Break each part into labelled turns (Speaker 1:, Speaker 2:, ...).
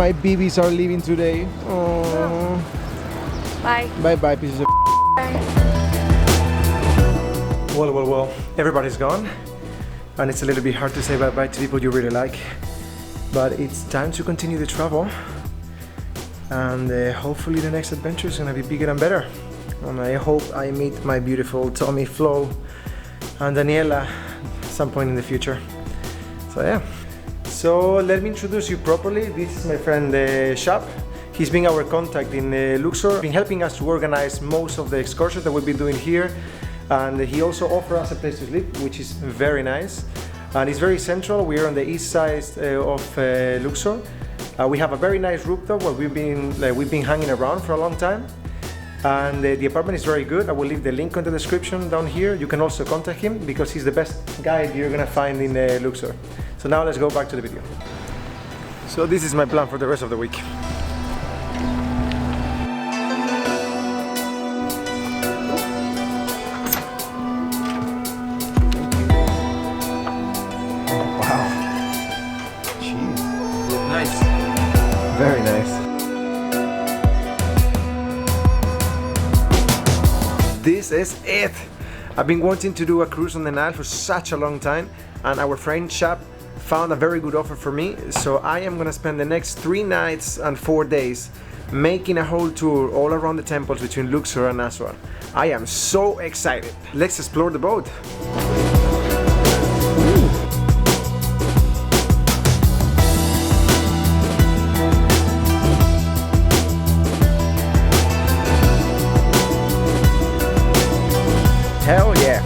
Speaker 1: My babies are leaving today. Oh.
Speaker 2: Bye.
Speaker 1: Bye, pieces of. Well. Everybody's gone, and it's a little bit hard to say bye-bye to people you really like. But it's time to continue the travel, and hopefully the next adventure is gonna be bigger and better. And I hope I meet my beautiful Tommy, Flo, and Daniela at some point in the future. So yeah. So let me introduce you properly. This is my friend Shab. He's been our contact in Luxor, been helping us to organize most of the excursions that we've been doing here. And he also offers us a place to sleep, which is very nice. And it's very central. We are on the east side of Luxor. We have a very nice rooftop where we've been hanging around for a long time. And the apartment is very good. I will leave the link in the description down here. You can also contact him because he's the best guide you're gonna find in Luxor. So now let's go back to the video. So this is my plan for the rest of the week. Very nice. This is it! I've been wanting to do a cruise on the Nile for such a long time, and our friend Shab found a very good offer for me, so I am gonna spend the next 3 nights and 4 days making a whole tour all around the temples between Luxor and Aswan. I am so excited! Let's explore the boat! Hell yeah!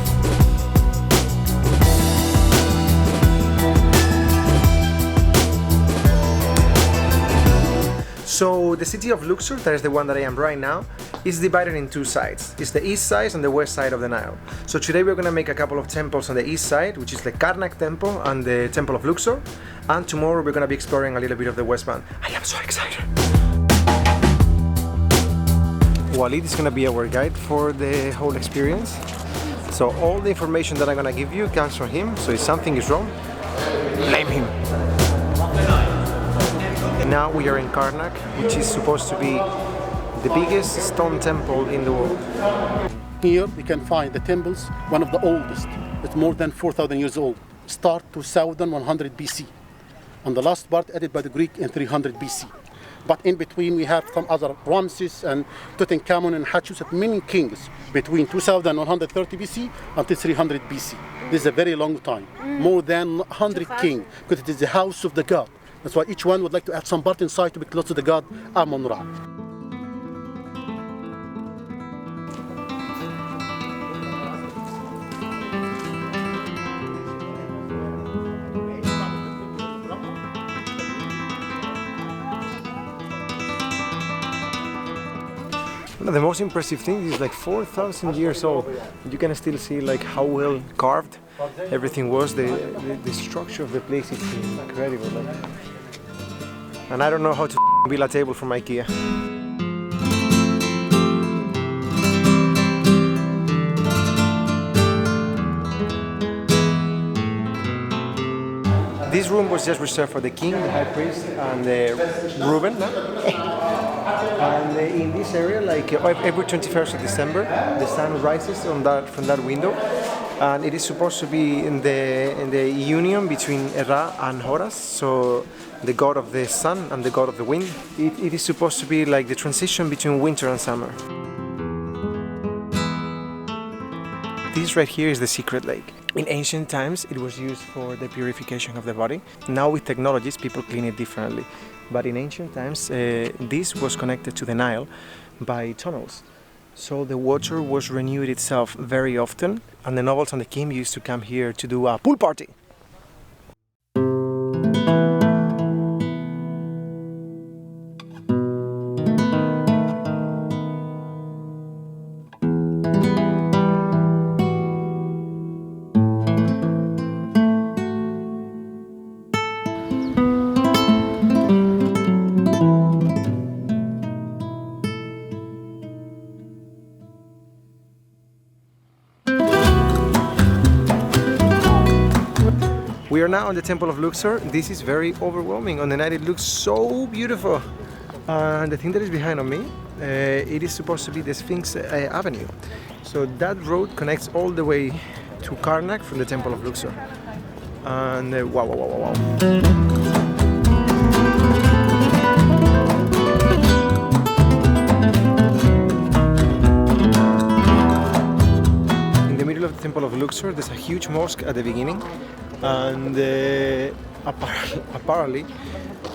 Speaker 1: So the city of Luxor, that is the one that I am right now, is divided in 2 sides. It's the east side and the west side of the Nile. So today we're gonna make a couple of temples on the east side, which is the Karnak temple and the temple of Luxor. And tomorrow we're gonna be exploring a little bit of the west bank. I am so excited! Walid is gonna be our guide for the whole experience. So all the information that I'm gonna give you comes from him, so if something is wrong, blame him. Now we are in Karnak, which is supposed to be the biggest stone temple in the world.
Speaker 3: Here we can find the temples, one of the oldest. It's more than 4,000 years old. Start 2100 BC. And the last part added by the Greek in 300 BC. But in between we have some other Ramses and Tutankhamun and Hatshepsut, many kings between 2130 BC until 300 BC. This is a very long time, more than 100 kings, because it is the house of the god. That's why each one would like to add some part inside to be close to the god Amun-Ra.
Speaker 1: The most impressive thing is like 4,000 years old. You can still see like how well carved everything was. The structure of the place is incredible. Like. And I don't know how to build a table from IKEA. This room was just reserved for the king, the high priest, and Reuben. And in this area, like every 21st of December, the sun rises from that window, and it is supposed to be in the union between Ra and Horus, so the god of the sun and the god of the wind. It is supposed to be like the transition between winter and summer. This right here is the secret lake. In ancient times, it was used for the purification of the body. Now with technologies, people clean it differently. But in ancient times, this was connected to the Nile by tunnels. So the water was renewed itself very often, and the nobles and the king used to come here to do a pool party. are now on the Temple of Luxor. This is very overwhelming. On the night it looks so beautiful. And the thing that is behind on me, it is supposed to be the Sphinx Avenue. So that road connects all the way to Karnak from the Temple of Luxor. And wow, wow, wow, wow, wow. Temple of Luxor, there's a huge mosque at the beginning, and apparently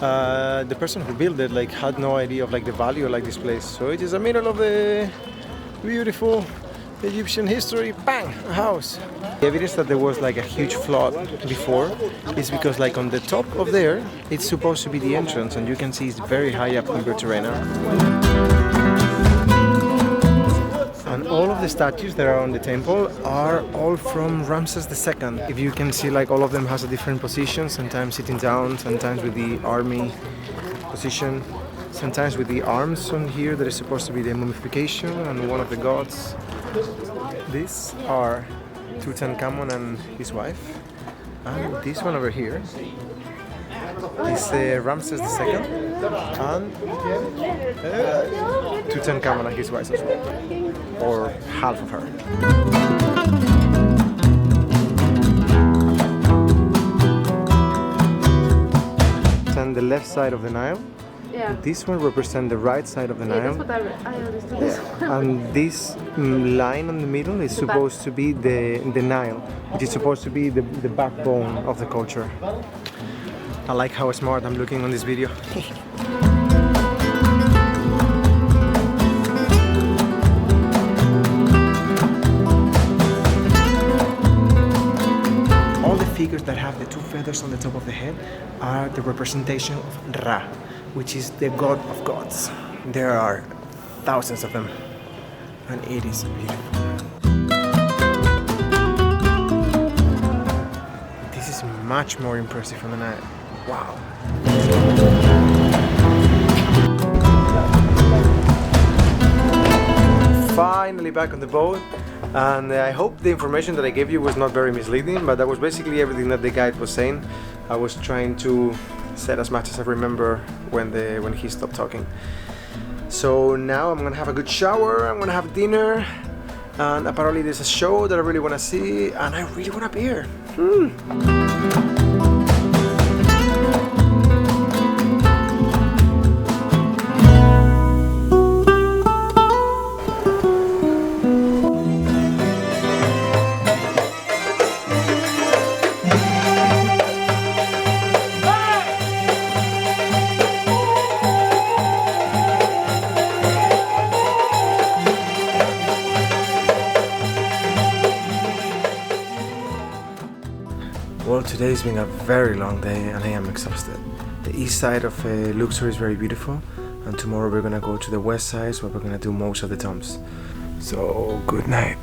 Speaker 1: the person who built it had no idea of the value of this place. So it is a middle of the beautiful Egyptian history. Bang, a house. The evidence that there was a huge flood before is because on the top of there it's supposed to be the entrance, and you can see it's very high up compared to right now. And all of the statues that are on the temple are all from Ramses II. If you can see, all of them has a different position, sometimes sitting down, sometimes with the army position, sometimes with the arms on here that is supposed to be the mummification and one of the gods. These are Tutankhamun and his wife. And this one over here is Ramses II and Tutankhamun and his wife as well, or half of her. And the left side of the Nile.
Speaker 2: Yeah.
Speaker 1: This one represents the right side of the Nile.
Speaker 2: That's what I understood.
Speaker 1: Yeah. And this line in the middle is supposed to be the Nile, which is supposed to be the backbone of the culture. I like how smart I'm looking on this video. All the figures that have the two feathers on the top of the head are the representation of Ra, which is the god of gods. There are thousands of them, and it is beautiful. This is much more impressive from the night. Wow. Finally back on the boat, and I hope the information that I gave you was not very misleading, but that was basically everything that the guide was saying. I was trying to say as much as I remember when he stopped talking. So now I'm gonna have a good shower, I'm gonna have dinner, and apparently there's a show that I really wanna see, and I really wanna be here. Well, today's been a very long day and I am exhausted. The east side of Luxor is very beautiful, and tomorrow we're gonna go to the west side where we're gonna do most of the tombs. So, good night.